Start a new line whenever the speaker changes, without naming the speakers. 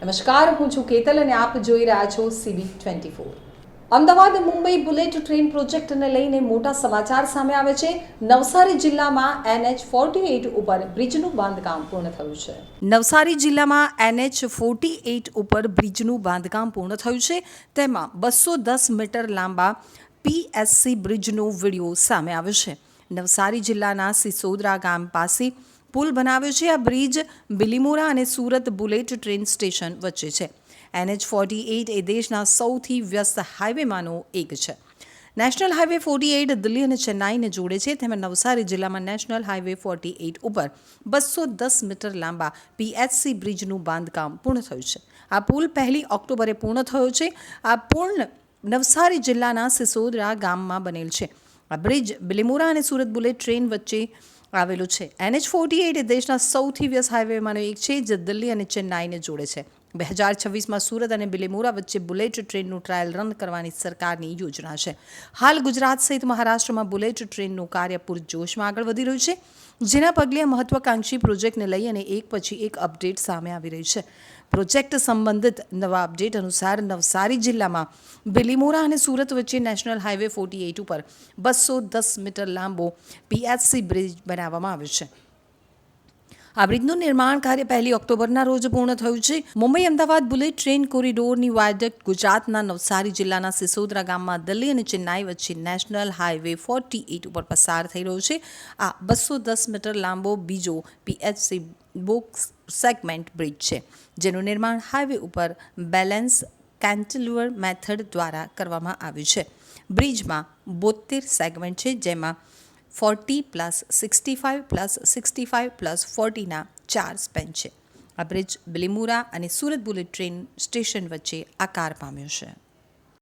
નમસ્કાર, હું છું કેતલ અને આપ જોઈ રહ્યા છો CB24। Ahmedabad Mumbai bullet train પ્રોજેક્ટને લઈને મોટા સમાચાર સામે આવે છે। નવસારી જિલ્લામાં NH48 ઉપર બ્રિજનું બાંધકામ પૂર્ણ થયું છે। નવસારી જિલ્લામાં NH48 ઉપર બ્રિજનું બાંધકામ પૂર્ણ થયું છે। તેમાં 210 મીટર લાંબા PSC બ્રિજનો વિડીયો સામે આવ્યો છે। નવસારી જિલ્લાના સિસોદરા ગામ પાસે પુલ બનાવ્યો છે। આ બ્રિજ બિલીમોરા અને સુરત બુલેટ ટ્રેન સ્ટેશન વચ્ચે છે। NH48 એ દેશના સૌથી વ્યસ્ત હાઈવેમાંનો એક છે। નેશનલ હાઈવે 48 દિલ્હી અને ચેન્નાઈને જોડે છે। તેમાં નવસારી જિલ્લામાં નેશનલ હાઈવે 48 ઉપર 210 મીટર લાંબા PSC બ્રિજનું બાંધકામ પૂર્ણ થયું છે। આ પુલ 1 ઓક્ટોબરે પૂર્ણ થયો છે। આ પુલ નવસારી જિલ્લાના સિસોદરા ગામમાં બનેલ છે। આ બ્રિજ બિલીમોરા અને સુરત બુલેટ ટ્રેન વચ્ચે આવેલું છે। NH48 એ દેશના સૌથી વ્યસ્ત હાઈવેમાંનો એક છે, જે દિલ્હી અને ચેન્નાઈને જોડે છે। 2026માં સુરત અને બિલીમોરા વચ્ચે બુલેટ ટ્રેનનું ટ્રાયલ રન કરવાની સરકારની યોજના છે। હાલ ગુજરાત સહિત મહારાષ્ટ્રમાં બુલેટ ટ્રેનનું કાર્ય પૂરજોશમાં આગળ વધી રહ્યું છે, જેના પગલે મહત્વાકાંક્ષી પ્રોજેક્ટને લઈ અને એક પછી એક અપડેટ સામે આવી રહી છે। પ્રોજેક્ટ સંબંધિત નવા અપડેટ અનુસાર નવસારી જિલ્લામાં બિલીમોરા અને સુરત વચ્ચે નેશનલ હાઈવે 48 ઉપર 210 મીટર લાંબો PSC બ્રિજ બનાવવામાં આવ્યો છે। આ બ્રિજનું નિર્માણ કાર્ય 1 ઓક્ટોબરના રોજ પૂર્ણ થયું છે। મુંબઈ અમદાવાદ બુલેટ ટ્રેન કોરિડોરની વાયડક્ટ ગુજરાતના નવસારી જિલ્લાના સિસોદરા ગામમાં દિલ્હી અને ચેન્નાઈ વચ્ચે નેશનલ હાઈવે 48 ઉપર પસાર થઈ રહ્યો છે। આ 210 મીટર લાંબો બીજો PSC બોક્સ સેગમેન્ટ બ્રિજ છે, જેનું નિર્માણ હાઈવે ઉપર બેલેન્સ કેન્ટિલીવર મેથડ દ્વારા કરવામાં આવ્યું છે। બ્રિજમાં 72 સેગમેન્ટ છે, જેમાં 40+65+65+40ના 4 સ્પેન છે। આ બ્રિજ બિલીમોરા અને સુરત બુલેટ ટ્રેન સ્ટેશન વચ્ચે આકાર પામ્યો છે।